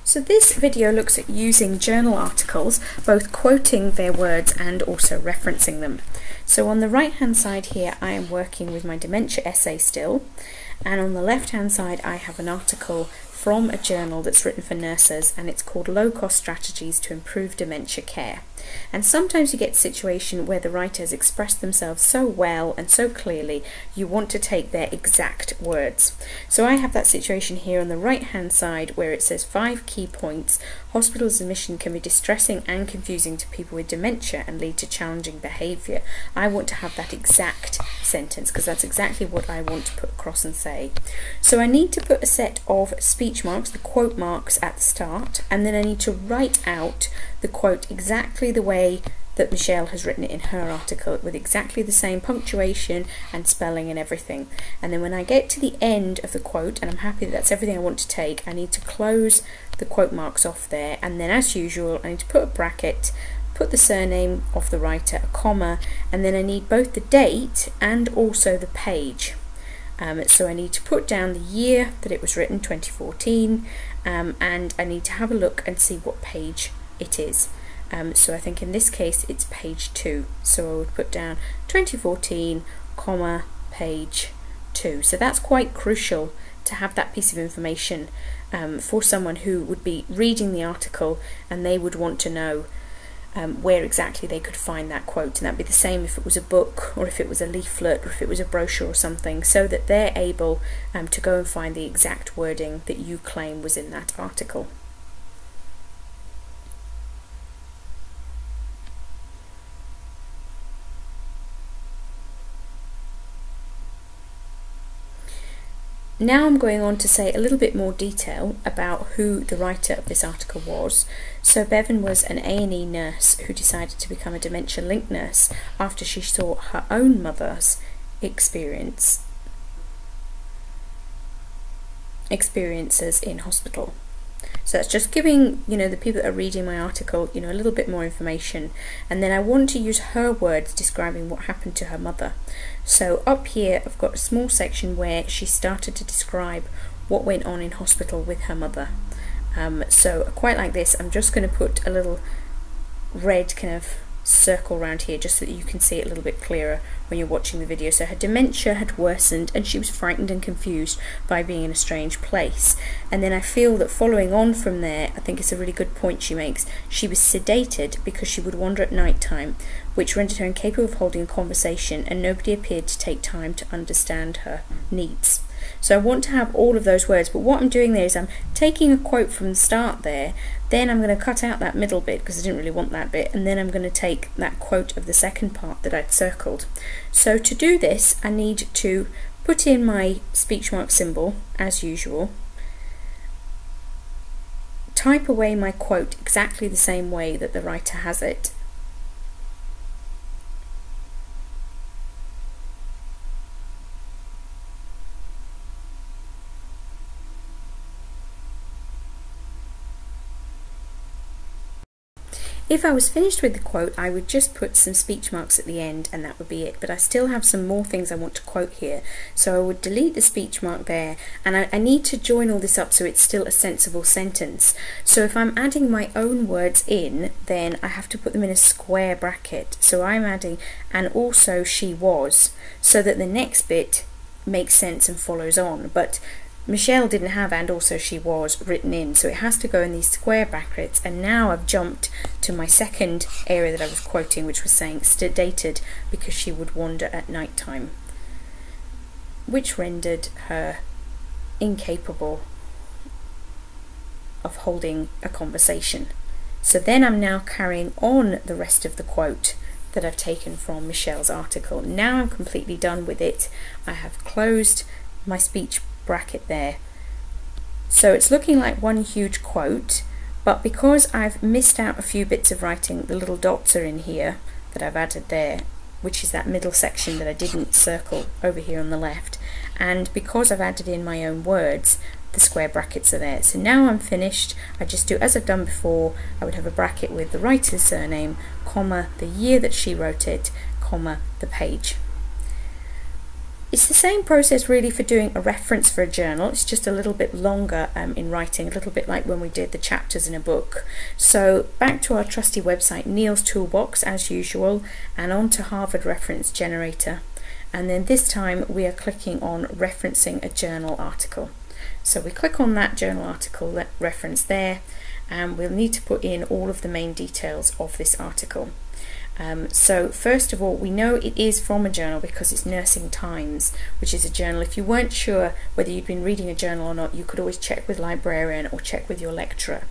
So this video looks at using journal articles, both quoting their words and also referencing them. So on the right hand side here I am working with my dementia essay still, and on the left hand side I have an article from a journal that's written for nurses, and it's called Low Cost Strategies to Improve Dementia Care. And sometimes you get a situation where the writers express themselves so well and so clearly you want to take their exact words. So I have that situation here on the right hand side where it says 5 key points. Hospital admission can be distressing and confusing to people with dementia and lead to challenging behaviour. I want to have that exact sentence because that's exactly what I want to put across and say. So I need to put a set of speech marks, the quote marks at the start, and then I need to write out the quote exactly the way that Michelle has written it in her article, with exactly the same punctuation and spelling and everything. And then when I get to the end of the quote, and I'm happy that that's everything I want to take, I need to close the quote marks off there, and then as usual I need to put a bracket, put the surname of the writer, a comma, and then I need both the date and also the page. So I need to put down the year that it was written, 2014, and I need to have a look and see what page it is. So I think in this case it's page 2, so I would put down 2014, comma, page 2. So that's quite crucial to have that piece of information for someone who would be reading the article and they would want to know where exactly they could find that quote. And that'd be the same if it was a book or if it was a leaflet or if it was a brochure or something, so that they're able to go and find the exact wording that you claim was in that article. Now I'm going on to say a little bit more detail about who the writer of this article was. So Bevan was an A&E nurse who decided to become a dementia link nurse after she saw her own mother's experiences in hospital. So that's just giving, the people that are reading my article, a little bit more information. And then I want to use her words describing what happened to her mother. So up here I've got a small section where she started to describe what went on in hospital with her mother. So quite like this, I'm just going to put a little red kind of circle around here just so that you can see it a little bit clearer when you're watching the video. So her dementia had worsened and she was frightened and confused by being in a strange place. And then I feel that following on from there, I think it's a really good point she makes. She was sedated because she would wander at night time, which rendered her incapable of holding a conversation, and nobody appeared to take time to understand her needs. So I want to have all of those words, but what I'm doing there is I'm taking a quote from the start there, then I'm going to cut out that middle bit because I didn't really want that bit, and then I'm going to take that quote of the second part that I'd circled. So to do this I need to put in my speech mark symbol as usual, type away my quote exactly the same way that the writer has it, If I was finished with the quote, I would just put some speech marks at the end and that would be it. But I still have some more things I want to quote here. So I would delete the speech mark there, and I need to join all this up so it's still a sensible sentence. So if I'm adding my own words in, then I have to put them in a square bracket. So I'm adding, and also she was, so that the next bit makes sense and follows on. But Michelle didn't have "and also she was" written in, so it has to go in these square brackets. And now I've jumped to my second area that I was quoting, which was saying sedated because she would wander at night time, which rendered her incapable of holding a conversation. So then I'm now carrying on the rest of the quote that I've taken from Michelle's article. Now I'm completely done with it. I have closed my speech bracket there. So it's looking like one huge quote, but because I've missed out a few bits of writing, the little dots are in here that I've added there, which is that middle section that I didn't circle over here on the left, and because I've added in my own words, the square brackets are there. So now I'm finished. I just do as I've done before. I would have a bracket with the writer's surname, comma, the year that she wrote it, comma, the page. It's the same process really for doing a reference for a journal. It's just a little bit longer in writing, a little bit like when we did the chapters in a book. So back to our trusty website, Neil's Toolbox as usual, and on to Harvard Reference Generator. And then this time we are clicking on referencing a journal article. So we click on that journal article reference there, and we'll need to put in all of the main details of this article. So first of all, we know it is from a journal because it's Nursing Times, which is a journal. If you weren't sure whether you'd been reading a journal or not, you could always check with librarian or check with your lecturer.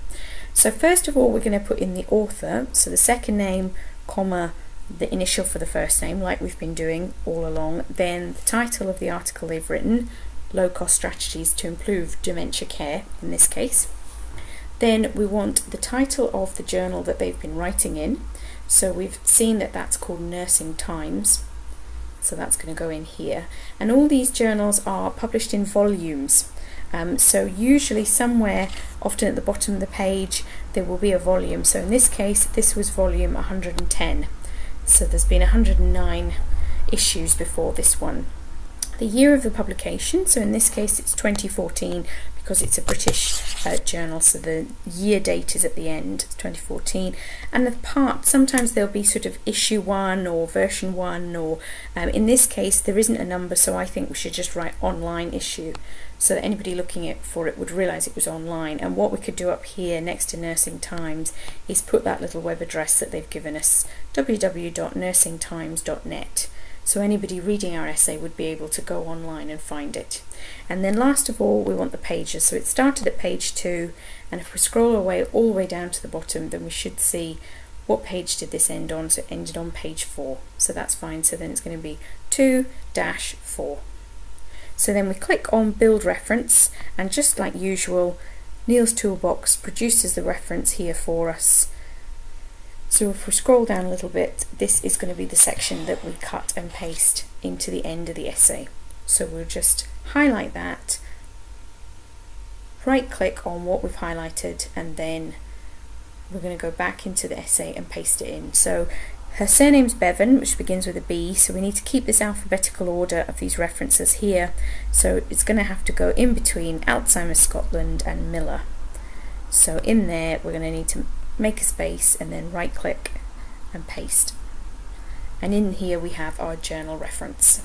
So first of all, we're going to put in the author, so the second name, comma, the initial for the first name, like we've been doing all along, then the title of the article they've written, low-cost strategies to improve dementia care in this case. Then we want the title of the journal that they've been writing in. So we've seen that that's called Nursing Times, so that's going to go in here. And all these journals are published in volumes, so usually somewhere, often at the bottom of the page, there will be a volume. So in this case, this was volume 110, so there's been 109 issues before this one. The year of the publication, so in this case it's 2014 because it's a British journal, so the year date is at the end, it's 2014. And the part, sometimes there'll be sort of issue 1 or version 1, or in this case there isn't a number, so I think we should just write online issue so that anybody looking for it would realise it was online. And what we could do up here next to Nursing Times is put that little web address that they've given us, www.nursingtimes.net. So anybody reading our essay would be able to go online and find it. And then last of all, we want the pages. So it started at page 2, and if we scroll away all the way down to the bottom, then we should see what page did this end on. So it ended on page 4. So that's fine. So then it's going to be 2-4. So then we click on Build Reference, and just like usual, Neil's Toolbox produces the reference here for us. So if we scroll down a little bit, this is going to be the section that we cut and paste into the end of the essay. So we'll just highlight that, right click on what we've highlighted, and then we're going to go back into the essay and paste it in. So her surname's Bevan, which begins with a B, so we need to keep this alphabetical order of these references here. So it's going to have to go in between Alzheimer's Scotland and Miller. So in there we're going to need to make a space and then right click and paste. And in here we have our journal reference.